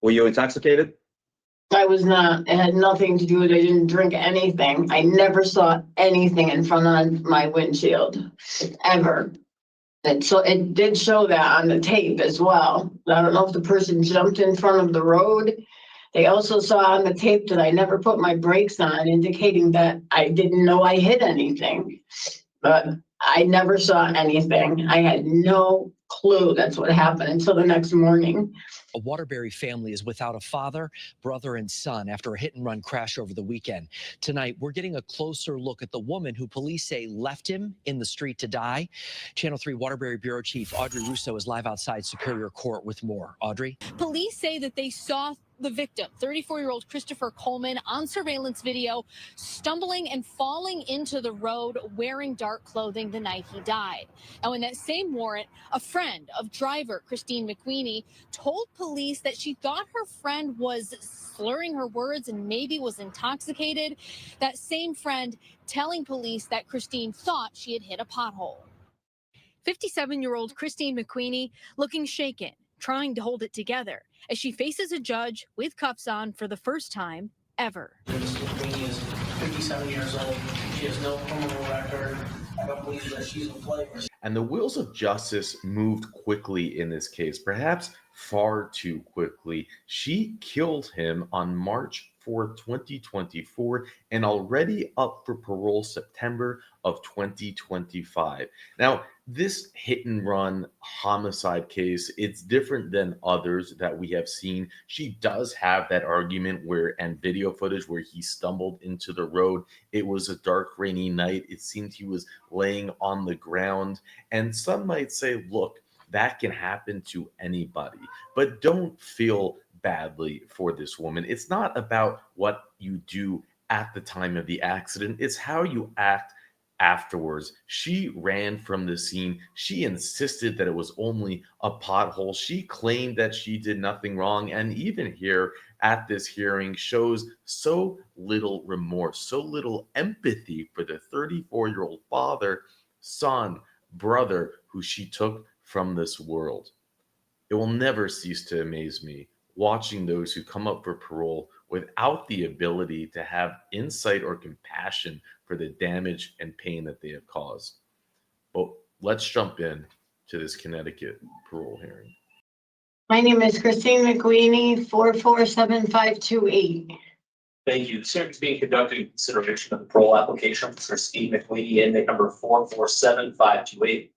Were you intoxicated? I was not. It had nothing to do with it. I didn't drink anything. I never saw anything in front of my windshield, ever. And so it did show that on the tape as well. I don't know if the person jumped in front of the road. They also saw on the tape that I never put my brakes on, indicating that I didn't know I hit anything. But I never saw anything. I had no clue that's what happened until the next morning. A Waterbury family is without a father, brother, and son after a hit-and-run crash over the weekend. Tonight, we're getting a closer look at the woman who police say left him in the street to die. Channel 3 Waterbury Bureau Chief Audrey Russo is live outside Superior Court with more. Audrey? Police say that they saw the victim, 34-year-old Christopher Coleman, on surveillance video, stumbling and falling into the road wearing dark clothing the night he died. Now, in that same warrant, a friend of driver Christine McWeeny told police that she thought her friend was slurring her words and maybe was intoxicated. That same friend telling police that Christine thought she had hit a pothole. 57-year-old Christine McWeeny looking shaken, trying to hold it together as she faces a judge with cuffs on for the first time ever. Ms. McWeeny is 57 years old. She has no criminal record. I don't believe that she's a player. And the wheels of justice moved quickly in this case, perhaps far too quickly. She killed him on March 4th, 2024, and already up for parole September of 2025. Now, this hit and run homicide case, it's different than others that we have seen. She does have that argument and video footage where he stumbled into the road. It was a dark, rainy night. It seemed he was laying on the ground. And some might say, look, that can happen to anybody, but don't feel badly for this woman. It's not about what you do at the time of the accident. It's how you act afterwards. She ran from the scene. She insisted that it was only a pothole. She claimed that she did nothing wrong. And even here at this hearing shows so little remorse, so little empathy for the 34-year-old father, son, brother who she took from this world. It will never cease to amaze me watching those who come up for parole without the ability to have insight or compassion for the damage and pain that they have caused. But let's jump in to this Connecticut parole hearing. My name is Christine McWeeny, 447528. Thank you. This hearing is being conducted in consideration of the parole application for Steve McWeeny, inmate number 447528.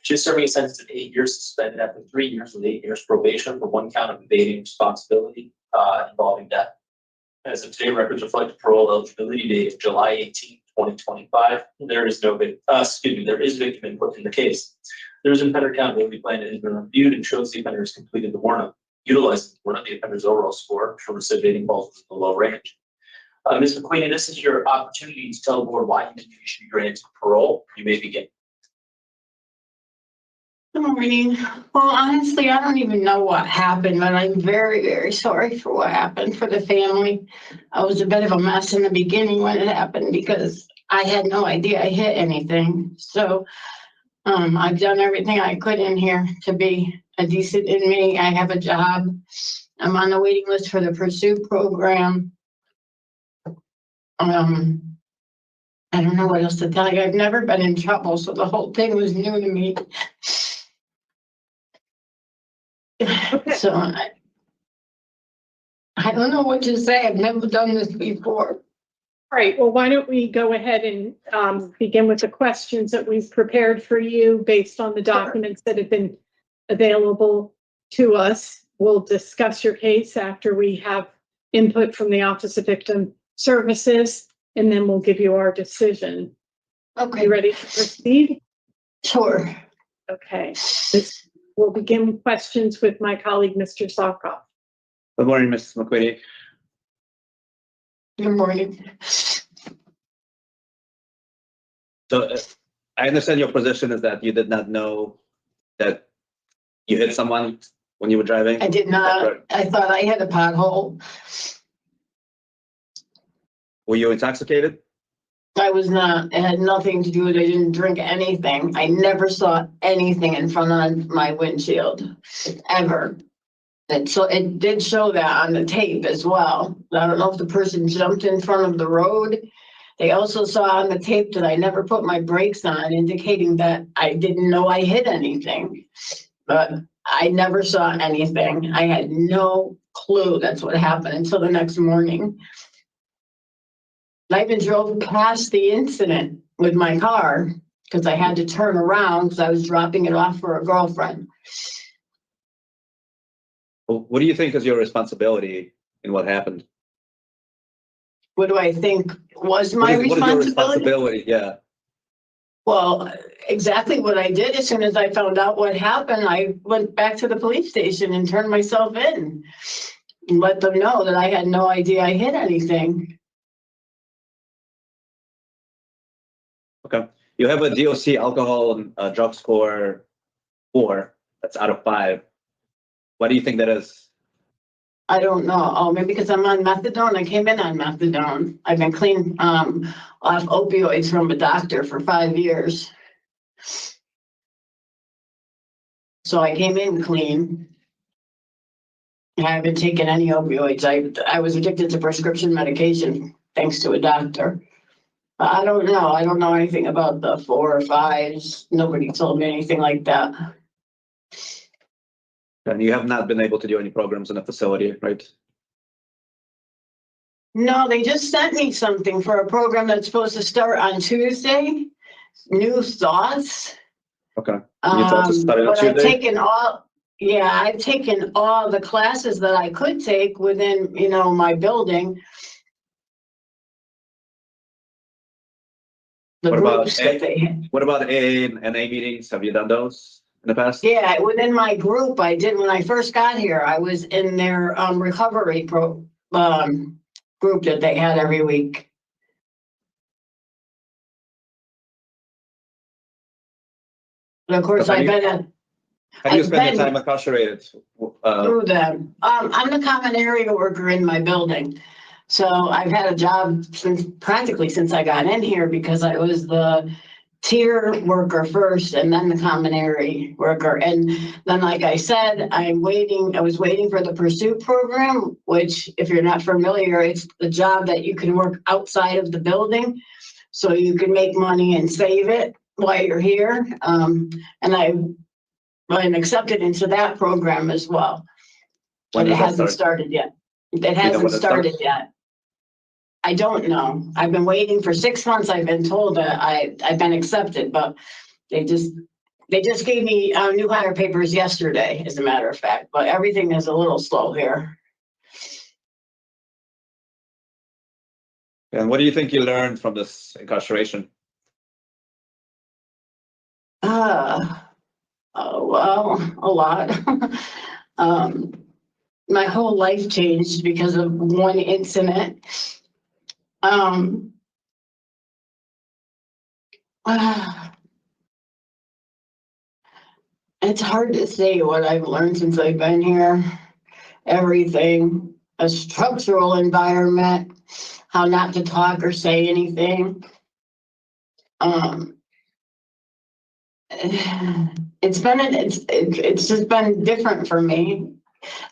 She is serving a sentence of 8 years suspended after 3 years with 8 years probation for one count of evading responsibility involving death. As of today, records reflect a parole eligibility date of July 18, 2025. There is there is victim input in the case. There is an offender accountability plan that has been reviewed and shows the offender has completed the warrant. Utilizing the warrant, the offender's overall score for recidivating falls within the low range. Ms. McWeeny, this is your opportunity to tell the board why you think you should be granted parole. You may begin. Good morning. Well, honestly, I don't even know what happened, but I'm very, very sorry for what happened for the family. I was a bit of a mess in the beginning when it happened because I had no idea I hit anything. So I've done everything I could in here to be a decent inmate. I have a job. I'm on the waiting list for the Pursuit program. I don't know what else to tell you. I've never been in trouble, so the whole thing was new to me. Okay. So I don't know what to say. I've never done this before. All right. Well, why don't we go ahead and begin with the questions that we've prepared for you based on the documents that have been available to us. We'll discuss your case after we have input from the Office of Victim Services, and then we'll give you our decision. Okay. You ready to proceed? Sure. Okay. We'll begin questions with my colleague, Mr. Salkoff. Good morning, Mrs. McWeeny. Good morning. So I understand your position is that you did not know that you hit someone when you were driving? I did not. I thought I had a pothole. Were you intoxicated? I was not. It had nothing to do with it. I didn't drink anything. I never saw anything in front of my windshield, ever. And so it did show that on the tape as well. I don't know if the person jumped in front of the road. They also saw on the tape that I never put my brakes on, indicating that I didn't know I hit anything. But I never saw anything. I had no clue that's what happened until the next morning. I even drove past the incident with my car because I had to turn around because I was dropping it off for a girlfriend. Well, what do you think is your responsibility in what happened? What do I think was my What is your responsibility? responsibility? Yeah. Well, exactly what I did. As soon as I found out what happened, I went back to the police station and turned myself in and let them know that I had no idea I hit anything. Okay. You have a DOC alcohol and drug score 4. That's out of 5. Why do you think that is? I don't know. Oh, maybe because I'm on methadone. I came in on methadone. I've been clean off opioids from a doctor for 5 years. So I came in clean. I haven't taken any opioids. I was addicted to prescription medication thanks to a doctor. I don't know. I don't know anything about the 4 or 5s. Nobody told me anything like that. And you have not been able to do any programs in the facility, right? No, they just sent me something for a program that's supposed to start on Tuesday. New Thoughts. Okay. New Thoughts is starting on But I've Tuesday? taken I've taken all the classes that I could take within, my building. The What about groups that they had. What about AA and NA meetings? Have you done those in the past? Yeah, within my group, I did when I first got here. I was in their recovery group that they had every week. But of course, I've been at. How do you I've spend your been time incarcerated? through them. I'm the common area worker in my building. So I've had a job practically since I got in here because I was the tier worker first and then the common area worker. And then, like I said, I was waiting for the pursuit program, which if you're not familiar, it's the job that you can work outside of the building. So you can make money and save it while you're here. And I'm accepted into that program as well. When But it does that hasn't start? started yet. It know hasn't when it started starts? yet. I don't know. I've been waiting for 6 months. I've been told that I've been accepted, but they just gave me new hire papers yesterday, as a matter of fact, but everything is a little slow here. And what do you think you learned from this incarceration? Well, a lot. My whole life changed because of one incident. It's hard to say what I've learned since I've been here. Everything, a structural environment, how not to talk or say anything. It's just been different for me,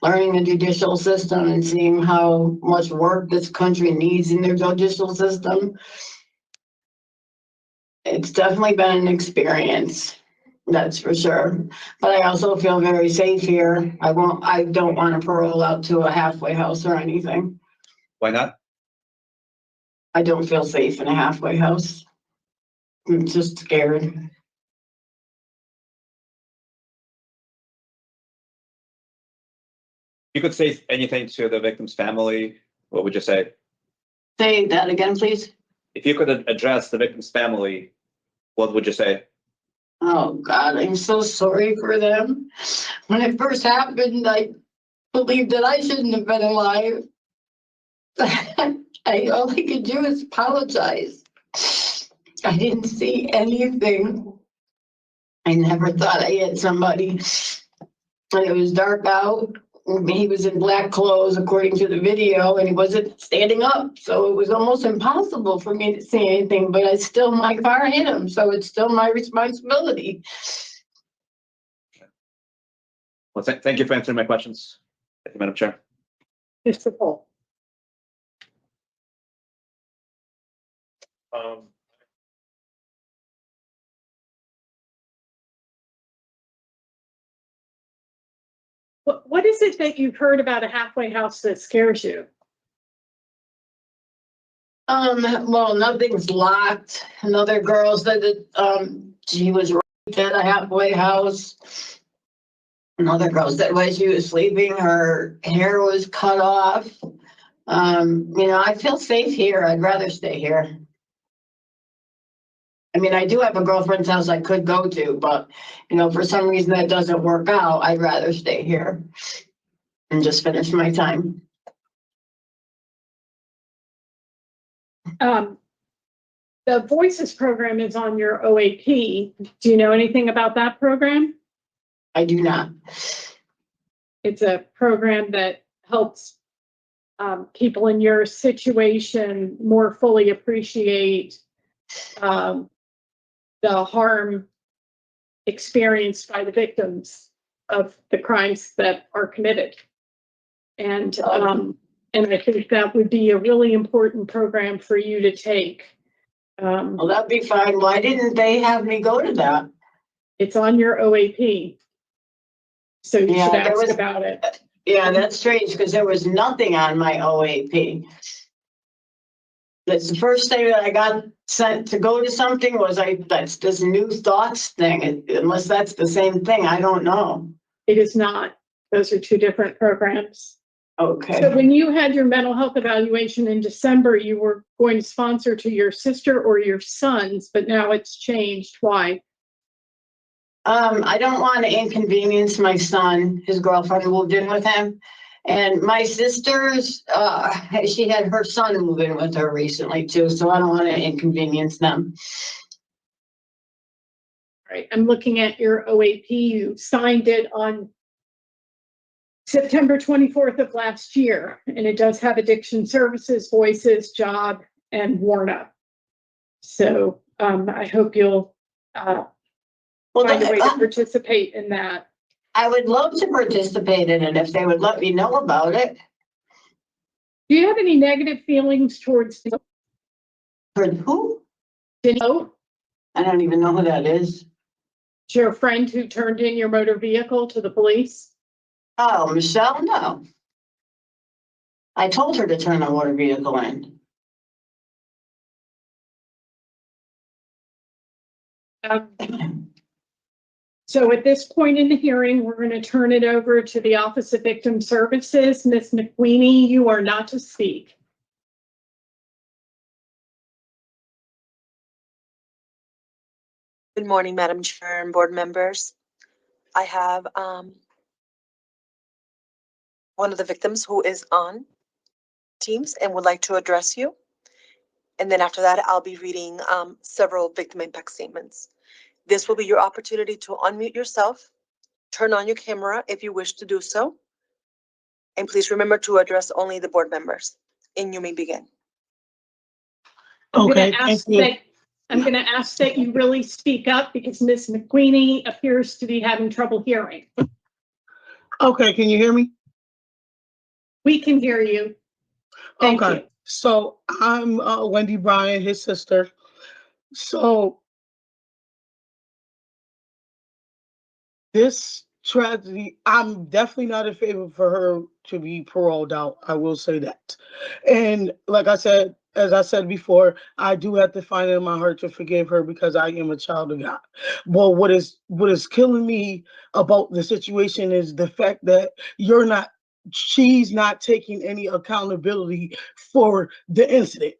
learning the judicial system and seeing how much work this country needs in their judicial system. It's definitely been an experience, that's for sure. But I also feel very safe here. I don't want to parole out to a halfway house or anything. Why not? I don't feel safe in a halfway house. I'm just scared. You could say anything to the victim's family. What would you say? Say that again, please. If you could address the victim's family, what would you say? Oh God, I'm so sorry for them. When it first happened, I believed that I shouldn't have been alive. All I could do is apologize. I didn't see anything. I never thought I hit somebody. And it was dark out. He was in black clothes, according to the video, and he wasn't standing up. So it was almost impossible for me to see anything, but my car hit him. So it's still my responsibility. Well, thank you for answering my questions. Thank you, Madam Chair. Mr. Cole. What is it that you've heard about a halfway house that scares you? Well, nothing's locked. Another girl said that, she was raped at a halfway house. Another girl said when she was sleeping, her hair was cut off. I feel safe here. I'd rather stay here. I mean, I do have a girlfriend's house I could go to, but, for some reason that doesn't work out. I'd rather stay here and just finish my time. The Voices program is on your OAP. Do you know anything about that program? I do not. It's a program that helps people in your situation more fully appreciate the harm experienced by the victims of the crimes that are committed. And I think that would be a really important program for you to take. Well, that'd be fine. Why didn't they have me go to that? It's on your OAP. So you Yeah, should there ask was- about it. Yeah, that's strange because there was nothing on my OAP. That's the first thing that I got sent to go to something was that's this new thoughts thing. Unless that's the same thing, I don't know. It is not. Those are two different programs. Okay. So when you had your mental health evaluation in December, you were going to sponsor to your sister or your sons, but now it's changed. Why? I don't want to inconvenience my son. His girlfriend moved in with him. And my sister's, she had her son move in with her recently too, so I don't want to inconvenience them. Right. I'm looking at your OAP. You signed it on September 24th of last year, and it does have addiction services, voices, job, and Warna. So I hope you'll find a way to participate in that. I would love to participate in it if they would let me know about it. Do you have any negative feelings towards For who? Dino? I don't even know who that is. Your friend who turned in your motor vehicle to the police? Oh, Michelle? No. I told her to turn the motor vehicle in. So at this point in the hearing, we're going to turn it over to the Office of Victim Services. Ms. McWeeny, you are not to speak. Good morning, Madam Chair and board members. I have one of the victims who is on Teams and would like to address you. And then after that, I'll be reading several victim impact statements. This will be your opportunity to unmute yourself, turn on your camera if you wish to do so, and please remember to address only the board members. And you may begin. Okay, I'm going to ask that you really speak up because Ms. McWeeny appears to be having trouble hearing. Okay, can you hear me? We can hear you. Thank you. So I'm Wendy Bryan, his sister. So this tragedy, I'm definitely not in favor for her to be paroled out. I will say that. And like I said, as I said before, I do have to find it in my heart to forgive her because I am a child of God. But what is killing me about the situation is the fact that she's not taking any accountability for the incident.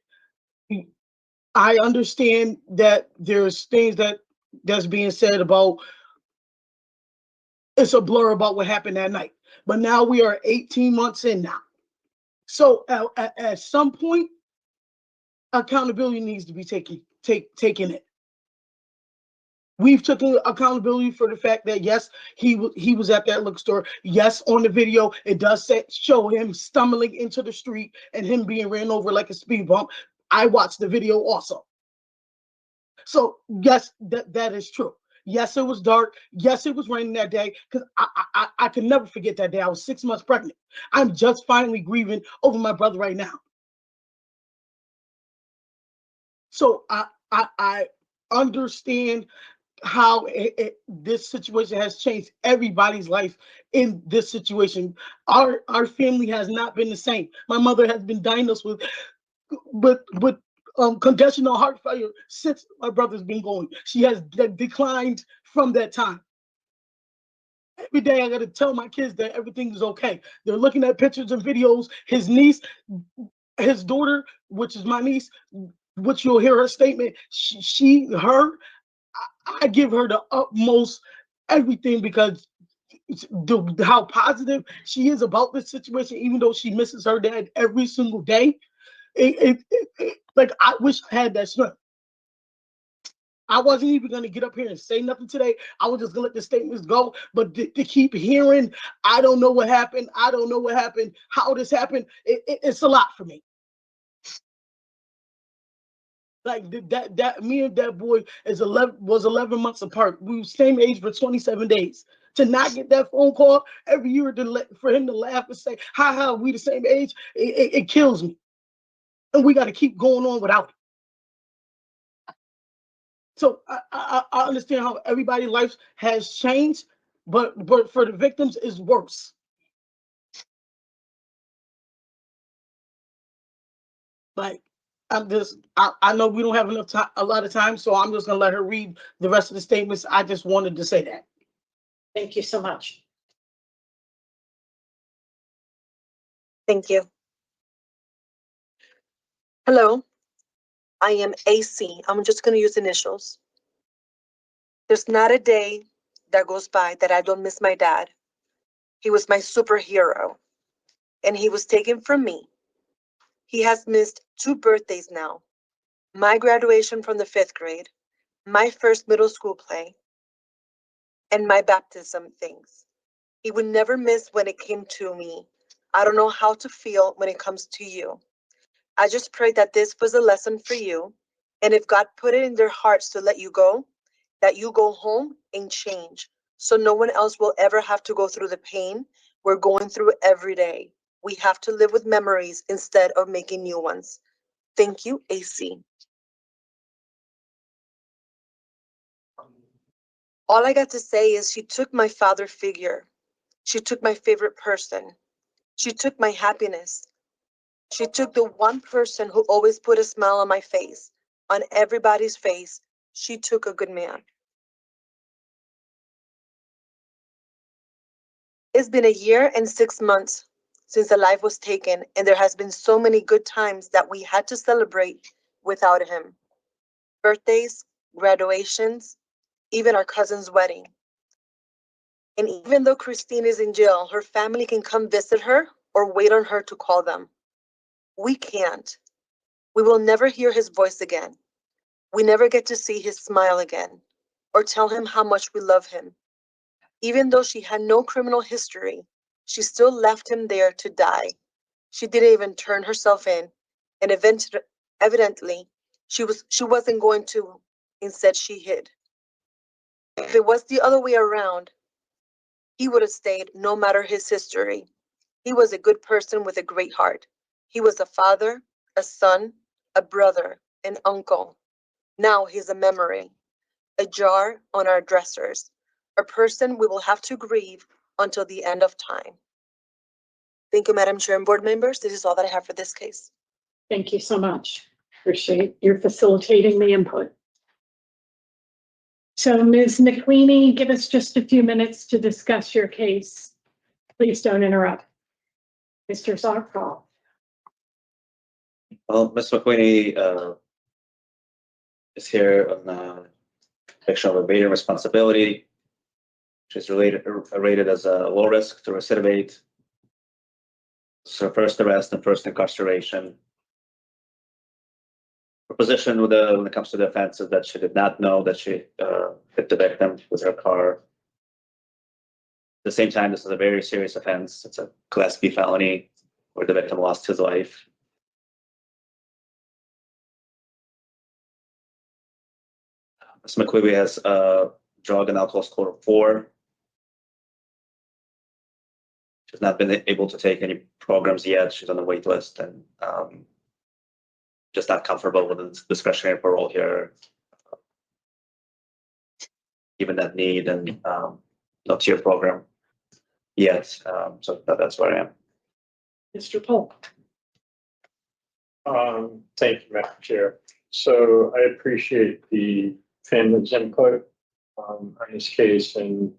I understand that there's things that's being said about it's a blur about what happened that night. But now we are 18 months in now. So at some point, accountability needs to be taken in. We've taken accountability for the fact that yes, he was at that liquor store. Yes, on the video, it does show him stumbling into the street and him being ran over like a speed bump. I watched the video also. So yes, that is true. Yes, it was dark. Yes, it was raining that day. Because I could never forget that day. I was 6 months pregnant. I'm just finally grieving over my brother right now. So I understand how this situation has changed everybody's life in this situation. Our family has not been the same. My mother has been diagnosed with congestional heart failure since my brother's been going. She has declined from that time. Every day I gotta tell my kids that everything is okay. They're looking at pictures and videos. His niece, his daughter, which is my niece, which you'll hear her statement. I give her the utmost everything because how positive she is about this situation, even though she misses her dad every single day. Like I wish I had that strength. I wasn't even going to get up here and say nothing today. I was just going to let the statements go. But to keep hearing, I don't know what happened. I don't know what happened. How this happened. It's a lot for me. Like that me and that boy was 11 months apart. We were same age for 27 days. To not get that phone call every year for him to laugh and say, ha, we the same age, it kills me. And we got to keep going on without it. So I understand how everybody's life has changed, but for the victims, it's worse. Like I know we don't have enough time, a lot of time, so I'm just gonna let her read the rest of the statements. I just wanted to say that. Thank you so much. Thank you. Hello, I am AC. I'm just going to use initials. There's not a day that goes by that I don't miss my dad. He was my superhero, and he was taken from me. He has missed 2 birthdays now. My graduation from the 5th grade, my first middle school play, and my baptism things. He would never miss when it came to me. I don't know how to feel when it comes to you. I just pray that this was a lesson for you. And if God put it in their hearts to let you go, that you go home and change. So no one else will ever have to go through the pain we're going through every day. We have to live with memories instead of making new ones. Thank you, AC. All I got to say is she took my father figure. She took my favorite person. She took my happiness. She took the one person who always put a smile on my face, on everybody's face. She took a good man. It's been a year and 6 months since the life was taken, and there has been so many good times that we had to celebrate without him. Birthdays, graduations, even our cousin's wedding. And even though Christine is in jail, her family can come visit her or wait on her to call them. We can't. We will never hear his voice again. We never get to see his smile again or tell him how much we love him. Even though she had no criminal history, she still left him there to die. She didn't even turn herself in, and evidently she wasn't going to. Instead, she hid. If it was the other way around, he would have stayed no matter his history. He was a good person with a great heart. He was a father, a son, a brother, an uncle. Now he's a memory, a jar on our dressers, a person we will have to grieve until the end of time. Thank you, Madam Chair and board members. This is all that I have for this case. Thank you so much. Appreciate your facilitating the input. So Ms. McWeeny, give us just a few minutes to discuss your case. Please don't interrupt. Mr. Zarkov. Well, Ms. McWeeny is here on conviction of evading responsibility, which is rated as a low risk to recidivate. So first arrest and first incarceration. Her position when it comes to the offense is that she did not know that she hit the victim with her car. At the same time, this is a very serious offense. It's a Class B felony where the victim lost his life. Ms. McWeeny has drug and alcohol score of 4. She's not been able to take any programs yet. She's on the wait list and just not comfortable with the discretionary parole here, given that need and not to your program yet. So that's where I am. Mr. Polk. Thank you, Madam Chair. So I appreciate the family's input on this case, and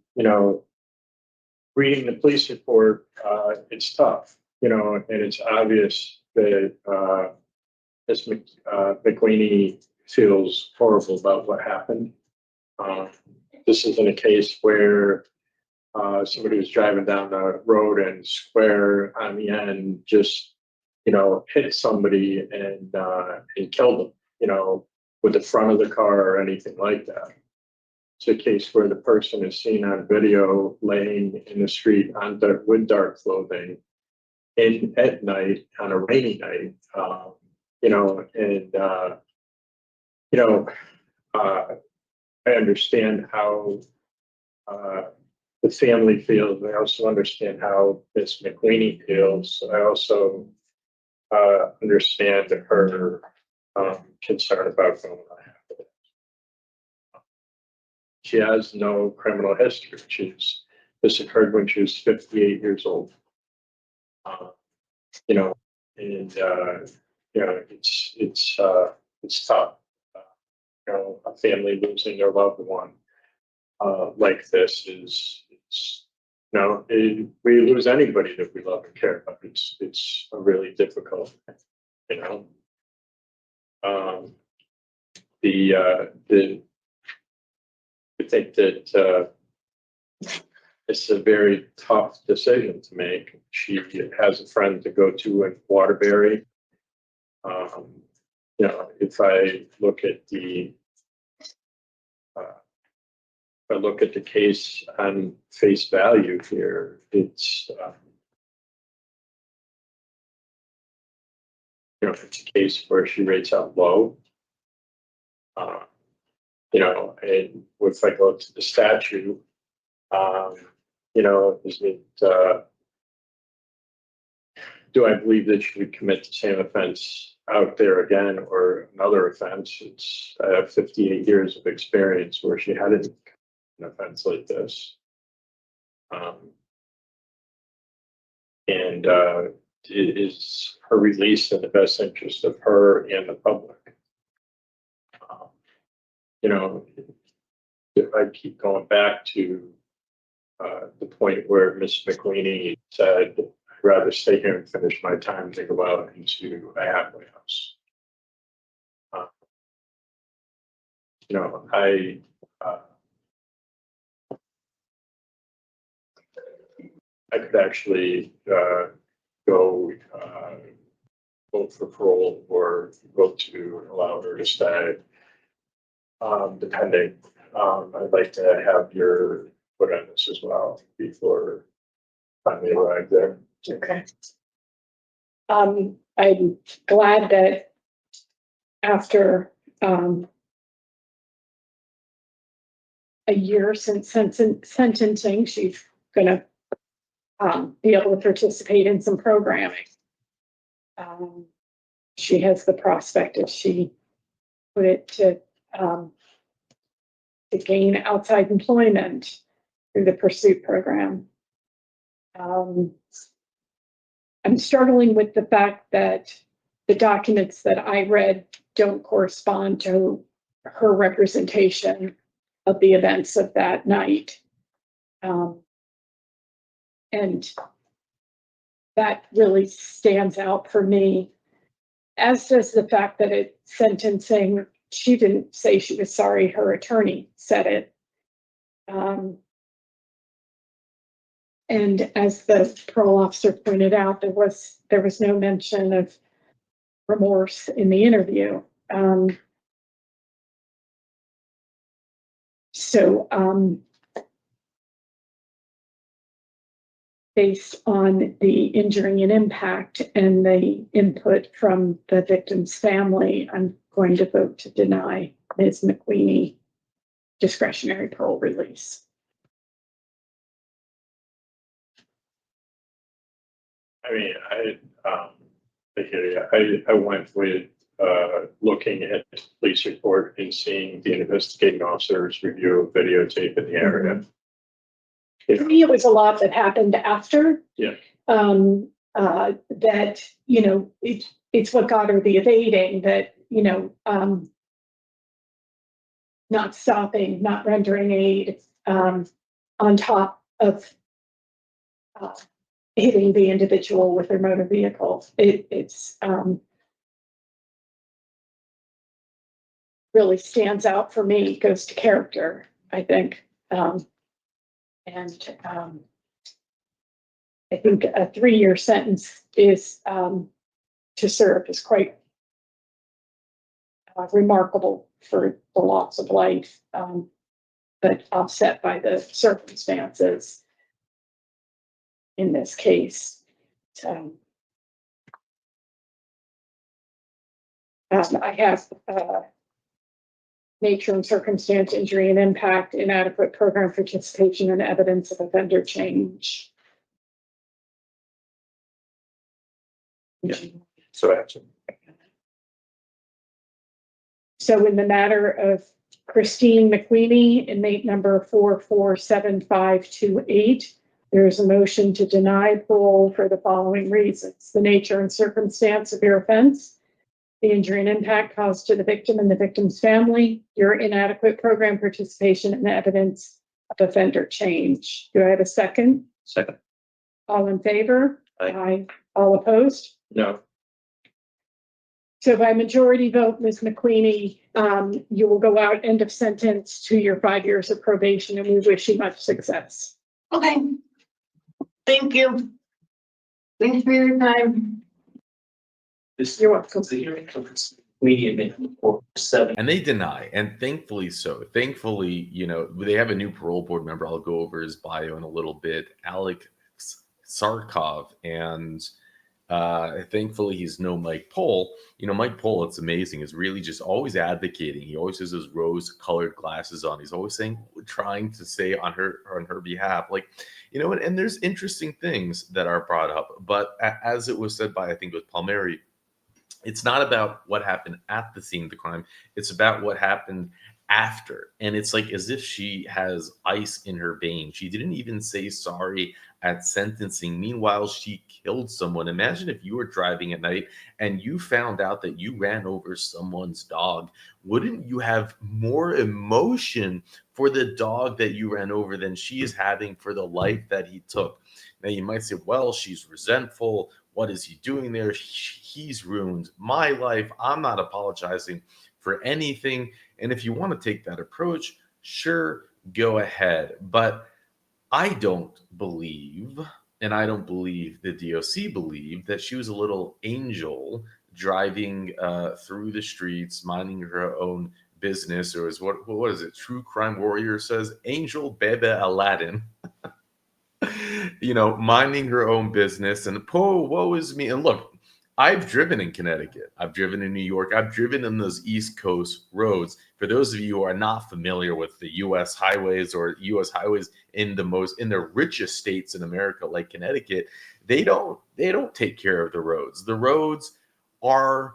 reading the police report, it's tough, and it's obvious that Ms. McWeeny feels horrible about what happened. This isn't a case where somebody was driving down the road and square on the end just hit somebody and killed them, with the front of the car or anything like that. It's a case where the person is seen on video laying in the street with dark clothing at night on a rainy night, I understand how the family feels. I also understand how Miss McWeeny feels. I also understand her concern about going on. She has no criminal history. This occurred when she was 58 years old. It's tough. A family losing their loved one like this we lose anybody that we love and care about. It's a really difficult thing, I think that it's a very tough decision to make. She has a friend to go to in Waterbury. If I look at the case on face value here, it's it's a case where she rates out low. And if I go to the statute, is it, do I believe that she would commit the same offense out there again or another offense? I have 58 years of experience where she had an offense like this. Is her release in the best interest of her and the public? If I keep going back to the point where Miss McWeeny said, I'd rather stay here and finish my time than go out into a halfway house. I could actually go vote for parole or vote to allow her to stay, depending. I'd like to have your put on this as well before finally arrive there. Okay. I'm glad that after a year since sentencing, she's going to be able to participate in some programming. She has the prospect, if she put it to gain outside employment through the Pursuit program. I'm struggling with the fact that the documents that I read don't correspond to her representation of the events of that night. And that really stands out for me, as does the fact that at sentencing, she didn't say she was sorry, her attorney said it. And as the parole officer pointed out, there was no mention of remorse in the interview. Based on the injury and impact and the input from the victim's family, I'm going to vote to deny Ms. McWeeny discretionary parole release. I mean, I hear you. I went with, looking at the police report and seeing the investigating officer's review of videotape in the area. For me, it was a lot that happened after. Yeah. That, you know, it's what got her the evading, that, you know, not stopping, not rendering aid, on top of hitting the individual with their motor vehicle. It's really stands out for me, goes to character, I think. I think a 3-year sentence is to serve is quite remarkable for the loss of life, but offset by the circumstances in this case. So I have nature and circumstance, injury and impact, inadequate program participation, and evidence of offender change. Yeah. So action. So in the matter of Christine McWeeny, inmate number 447528, there is a motion to deny parole for the following reasons: the nature and circumstance of your offense, the injury and impact caused to the victim and the victim's family, your inadequate program participation, and evidence of offender change. Do I have a second? Second. All in favor? Aye. All opposed? No. So by majority vote, Ms. McWeeny, you will go out end of sentence to your 5 years of probation, and we wish you much success. Okay. Thank you. Thanks for your time. This You're welcome. is the hearing of MCWEENEY inmate 447. And they deny, and thankfully so. Thankfully, you know, they have a new parole board member. I'll go over his bio in a little bit, Alex Sarkov, and thankfully he's no Mike Pohl. You know, Mike Pohl, it's amazing, is really just always advocating. He always has those rose-colored glasses on. He's always saying, trying to say on her behalf, like, you know, and there's interesting things that are brought up. But as it was said by, I think it was Palmieri, it's not about what happened at the scene of the crime. It's about what happened after. And it's like as if she has ice in her veins. She didn't even say sorry at sentencing. Meanwhile, she killed someone. Imagine if you were driving at night and you found out that you ran over someone's dog. Wouldn't you have more emotion for the dog that you ran over than she is having for the life that he took? Now, you might say, well, she's resentful. What is he doing there? He's ruined my life. I'm not apologizing for anything. And if you want to take that approach, sure, go ahead. But I don't believe, and I don't believe the DOC believed, that she was a little angel driving through the streets, minding her own business, or is what is it? True Crime Warrior says, Angel Bebe Aladdin. You know, minding her own business, and woe is me. And look, I've driven in Connecticut. I've driven in New York. I've driven in those East Coast roads. For those of you who are not familiar with the U.S. highways or U.S. highways in the richest states in America, like Connecticut, they don't take care of the roads. The roads are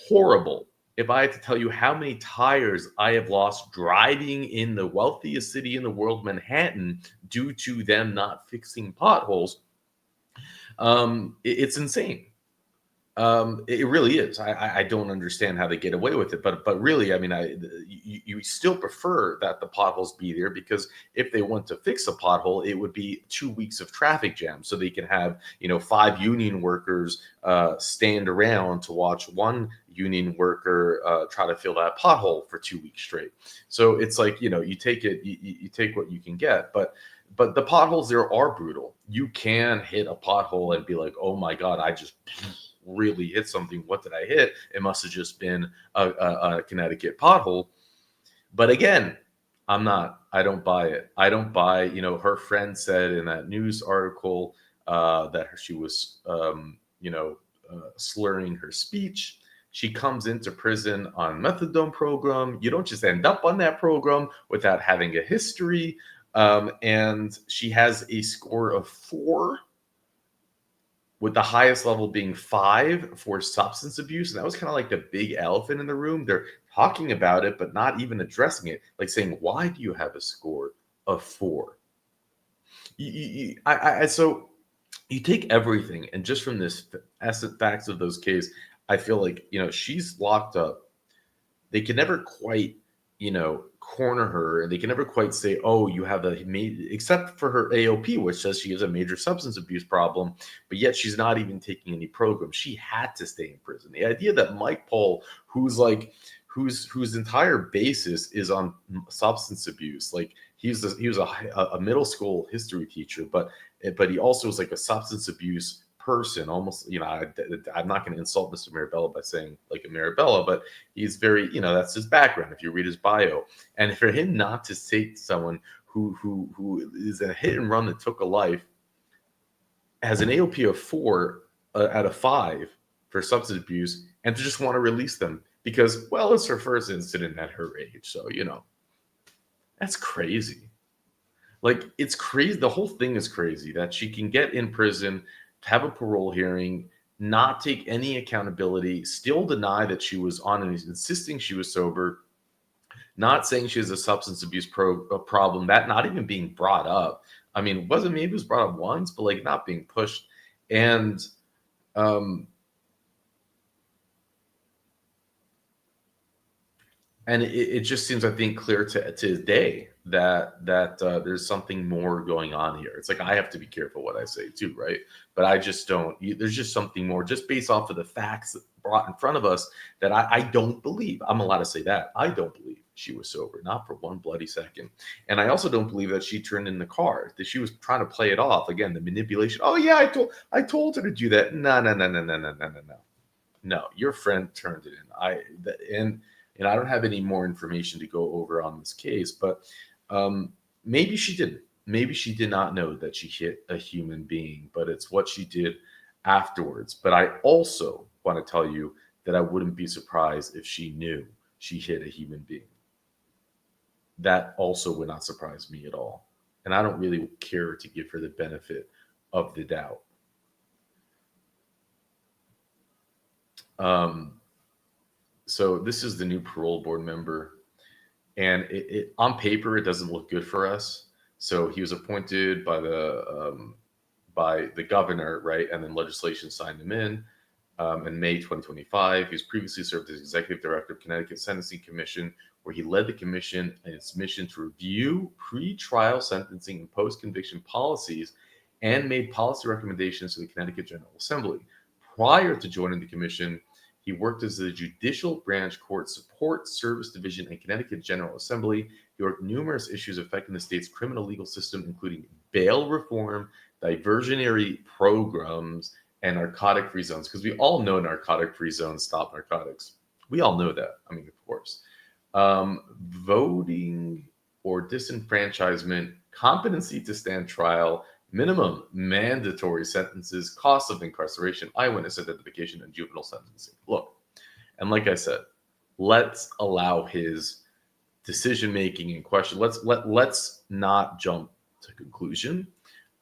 horrible. If I had to tell you how many tires I have lost driving in the wealthiest city in the world, Manhattan, due to them not fixing potholes, it's insane. It really is. I don't understand how they get away with it, but really, I mean, you still prefer that the potholes be there, because if they want to fix a pothole, it would be 2 weeks of traffic jam, so they can have 5 union workers stand around to watch one union worker try to fill that pothole for 2 weeks straight. So it's like you take it, you take what you can get, but the potholes there are brutal. You can hit a pothole and be like, oh my God, I just really hit something. What did I hit? It must have just been a Connecticut pothole. But again, I don't buy it. I don't buy, her friend said in that news article that she was, slurring her speech. She comes into prison on methadone program. You don't just end up on that program without having a history. And she has a score of 4, with the highest level being 5 for substance abuse. And that was kind of like the big elephant in the room. They're talking about it, but not even addressing it. Like saying, why do you have a score of 4? So you take everything, and just from this facts of those cases, I feel like, she's locked up. They can never quite, corner her, and they can never quite say, oh, you have except for her AOP, which says she has a major substance abuse problem, but yet she's not even taking any program. She had to stay in prison. The idea that Mike Pohl, whose entire basis is on substance abuse, like he was a middle school history teacher, but he also was like a substance abuse person, almost, I'm not going to insult Mr. Mirabella by saying like a Mirabella, but he's very, that's his background if you read his bio. And for him not to take someone who is a hit and run that took a life, has an AOP of 4 out of 5 for substance abuse, and to just want to release them because, well, it's her first incident at her age. So, that's crazy. Like, it's crazy. The whole thing is crazy that she can get in prison, have a parole hearing, not take any accountability, still deny that she was on and insisting she was sober, not saying she has a substance abuse problem, that not even being brought up. I mean, maybe it was brought up once, but like not being pushed. And it just seems, I think, clear to today that there's something more going on here. It's like I have to be careful what I say too, right? But I just don't. There's just something more, just based off of the facts brought in front of us, that I don't believe. I'm allowed to say that. I don't believe she was sober, not for one bloody second. And I also don't believe that she turned in the car, that she was trying to play it off. Again, the manipulation. Oh yeah, I told her to do that. No. No, your friend turned it in. And I don't have any more information to go over on this case, but maybe she didn't. Maybe she did not know that she hit a human being, but it's what she did afterwards. But I also want to tell you that I wouldn't be surprised if she knew she hit a human being. That also would not surprise me at all. And I don't really care to give her the benefit of the doubt. So this is the new parole board member, and it on paper, it doesn't look good for us. So he was appointed by the governor, right? And then legislation signed him in May 2025. He was previously served as executive director of Connecticut Sentencing Commission, where he led the commission in its mission to review pre-trial sentencing and post-conviction policies and made policy recommendations to the Connecticut General Assembly. Prior to joining the commission, he worked as the Judicial Branch Court Support Service Division in Connecticut General Assembly. He worked numerous issues affecting the state's criminal legal system, including bail reform, diversionary programs, and narcotic-free zones. Because we all know narcotic-free zones stop narcotics. We all know that. I mean, of course. Voting or disenfranchisement, competency to stand trial, minimum mandatory sentences, cost of incarceration, eyewitness identification, and juvenile sentencing. Look, and like I said, let's allow his decision-making and question. Let's not jump to conclusion.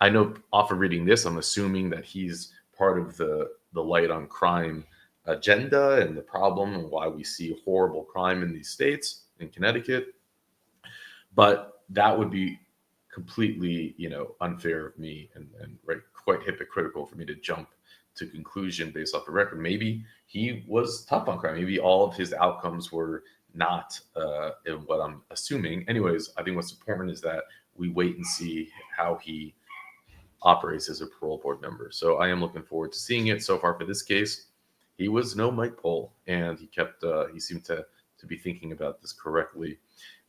I know off of reading this, I'm assuming that he's part of the light on crime agenda and the problem and why we see horrible crime in these states, in Connecticut. But that would be completely, unfair of me and right, quite hypocritical for me to jump to conclusion based off the record. Maybe he was tough on crime. Maybe all of his outcomes were not in what I'm assuming. Anyways, I think what's important is that we wait and see how he operates as a parole board member. So I am looking forward to seeing it. So far for this case, he was no Mike Pohl, and he seemed to be thinking about this correctly.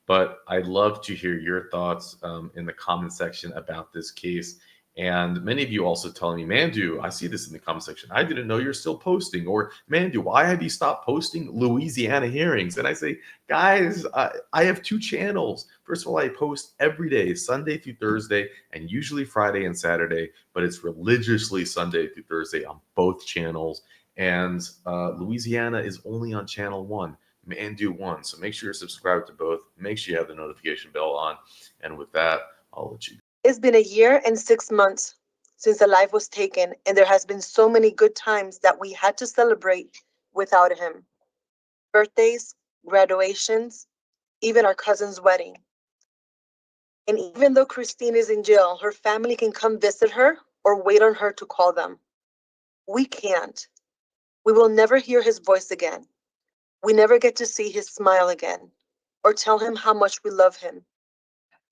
But I'd love to hear your thoughts in the comment section about this case. And many of you also telling me, Mandoo, I see this in the comment section. I didn't know you're still posting. Or Mandoo, why have you stopped posting Louisiana hearings? And I say, guys, I have 2 channels. First of all, I post every day, Sunday through Thursday, and usually Friday and Saturday. But it's religiously Sunday through Thursday on both channels. And Louisiana is only on channel 1, Mandoo 1. So make sure you're subscribed to both. Make sure you have the notification bell on. And with that, I'll let you go. It's been a year and 6 months since the life was taken, and there has been so many good times that we had to celebrate without him. Birthdays, graduations, even our cousin's wedding. And even though Christine is in jail, her family can come visit her or wait on her to call them. We can't. We will never hear his voice again. We never get to see his smile again or tell him how much we love him.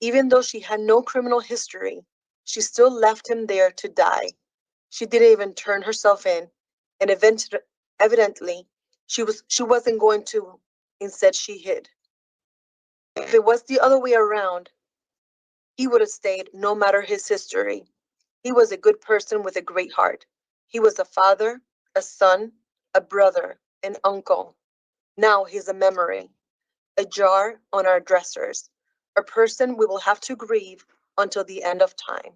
Even though she had no criminal history, she still left him there to die. She didn't even turn herself in, and evidently she wasn't going to. Instead, she hid. If it was the other way around, he would have stayed no matter his history. He was a good person with a great heart. He was a father, a son, a brother, an uncle. Now he's a memory, a jar on our dressers, a person we will have to grieve until the end of time.